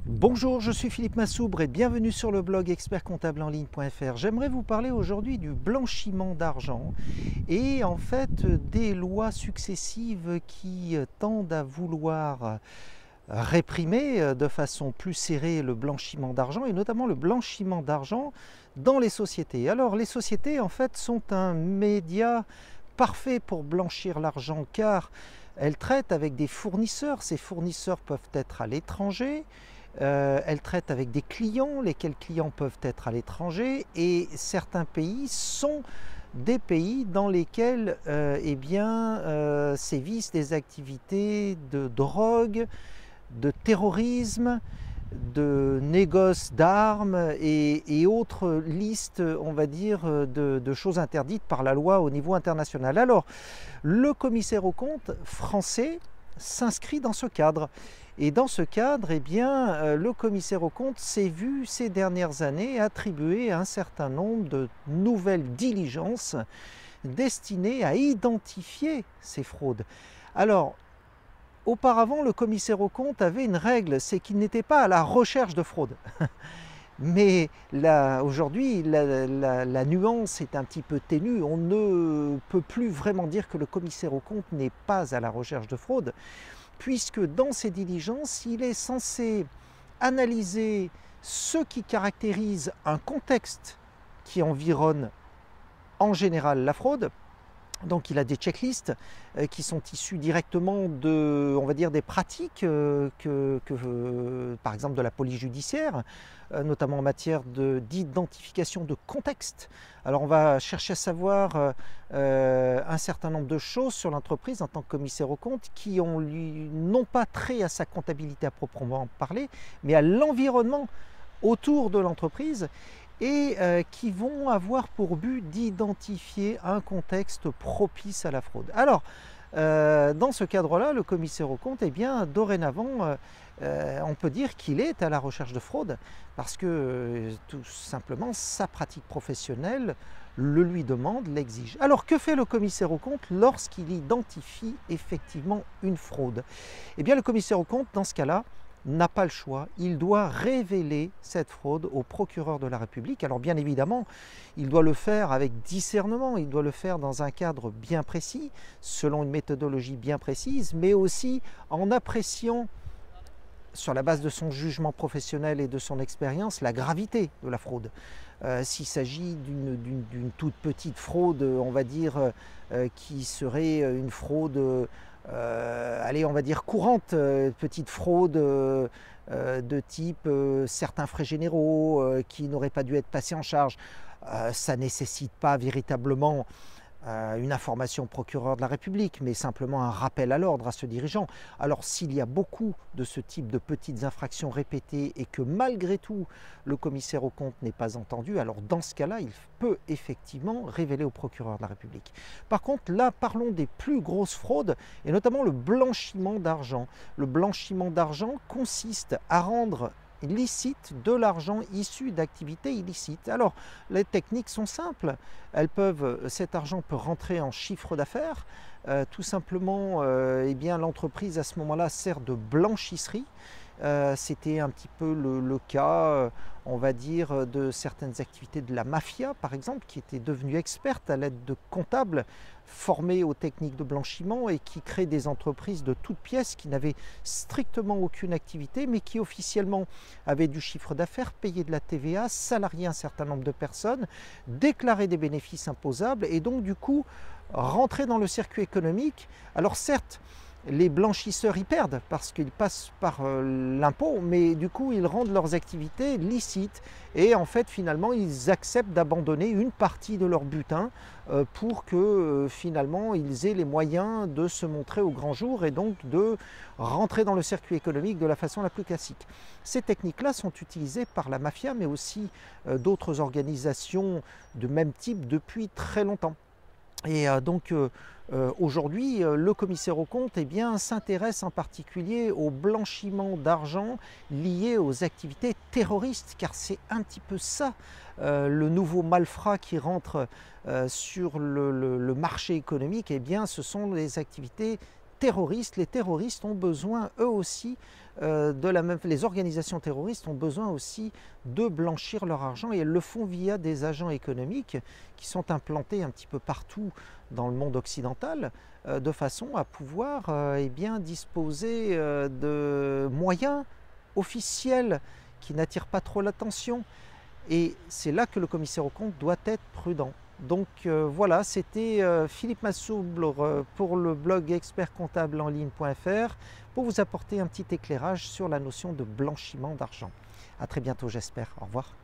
Bonjour, je suis Philippe Massoubre et bienvenue sur le blog expertcomptableenligne.fr. J'aimerais vous parler aujourd'hui du blanchiment d'argent et en fait des lois successives qui tendent à vouloir réprimer de façon plus serrée le blanchiment d'argent et notamment le blanchiment d'argent dans les sociétés. Alors les sociétés en fait sont un média parfait pour blanchir l'argent car elles traitent avec des fournisseurs. Ces fournisseurs peuvent être à l'étranger. Elles traitent avec des clients, lesquels clients peuvent être à l'étranger, et certains pays sont des pays dans lesquels sévissent des activités de drogue, de terrorisme, de négoce d'armes et autres listes, on va dire, de choses interdites par la loi au niveau international. Alors, le commissaire aux comptes français s'inscrit dans ce cadre. Et dans ce cadre, le commissaire aux comptes s'est vu ces dernières années attribuer un certain nombre de nouvelles diligences destinées à identifier ces fraudes. Alors, auparavant, le commissaire aux comptes avait une règle, c'est qu'il n'était pas à la recherche de fraude. Mais aujourd'hui, la nuance est un petit peu ténue. On ne peut plus vraiment dire que le commissaire aux comptes n'est pas à la recherche de fraude, puisque dans ses diligences, il est censé analyser ce qui caractérise un contexte qui environne en général la fraude. Donc il a des checklists qui sont issues directement de, on va dire, des pratiques par exemple de la police judiciaire, notamment en matière d'identification de contexte. Alors on va chercher à savoir un certain nombre de choses sur l'entreprise en tant que commissaire aux comptes qui ont non pas trait à sa comptabilité à proprement parler, mais à l'environnement autour de l'entreprise, et qui vont avoir pour but d'identifier un contexte propice à la fraude. Alors, dans ce cadre-là, le commissaire aux comptes, dorénavant, on peut dire qu'il est à la recherche de fraude, parce que tout simplement, sa pratique professionnelle le lui demande, l'exige. Alors, que fait le commissaire aux comptes lorsqu'il identifie effectivement une fraude? Eh bien, le commissaire aux comptes, dans ce cas-là, n'a pas le choix, il doit révéler cette fraude au procureur de la République. Alors bien évidemment, il doit le faire avec discernement, il doit le faire dans un cadre bien précis, selon une méthodologie bien précise, mais aussi en appréciant, sur la base de son jugement professionnel et de son expérience, la gravité de la fraude. S'il s'agit d'une toute petite fraude, on va dire, qui serait une fraude allez, on va dire courante, petite fraude de type certains frais généraux qui n'auraient pas dû être passés en charge. Ça ne nécessite pas véritablement une information au procureur de la République, mais simplement un rappel à l'ordre à ce dirigeant. Alors s'il y a beaucoup de ce type de petites infractions répétées et que malgré tout le commissaire aux comptes n'est pas entendu, alors dans ce cas-là, il peut effectivement révéler au procureur de la République. Par contre, là, parlons des plus grosses fraudes et notamment le blanchiment d'argent. Le blanchiment d'argent consiste à rendre licite de l'argent issu d'activités illicites. Alors, les techniques sont simples. Cet argent peut rentrer en chiffre d'affaires. Tout simplement, l'entreprise à ce moment-là sert de blanchisserie. C'était un petit peu le cas, on va dire, de certaines activités de la mafia, par exemple, qui étaient devenues expertes à l'aide de comptables formés aux techniques de blanchiment et qui créent des entreprises de toutes pièces qui n'avaient strictement aucune activité, mais qui officiellement avaient du chiffre d'affaires, payaient de la TVA, salariaient un certain nombre de personnes, déclaraient des bénéfices imposables et donc du coup rentraient dans le circuit économique. Alors certes, les blanchisseurs y perdent parce qu'ils passent par l'impôt, mais du coup ils rendent leurs activités licites et en fait finalement ils acceptent d'abandonner une partie de leur butin pour que finalement ils aient les moyens de se montrer au grand jour et donc de rentrer dans le circuit économique de la façon la plus classique. Ces techniques-là sont utilisées par la mafia mais aussi d'autres organisations de même type depuis très longtemps. Et aujourd'hui, le commissaire aux comptes s'intéresse en particulier au blanchiment d'argent lié aux activités terroristes, car c'est un petit peu ça le nouveau malfrat qui rentre sur le marché économique. Ce sont les activités terroristes. Les terroristes ont besoin, eux aussi, les organisations terroristes ont besoin aussi de blanchir leur argent et elles le font via des agents économiques qui sont implantés un petit peu partout dans le monde occidental de façon à pouvoir eh bien, disposer de moyens officiels qui n'attirent pas trop l'attention. Et c'est là que le commissaire aux comptes doit être prudent. Donc voilà, c'était Philippe Massouble pour le blog expertcomptableenligne.fr pour vous apporter un petit éclairage sur la notion de blanchiment d'argent. À très bientôt, j'espère. Au revoir.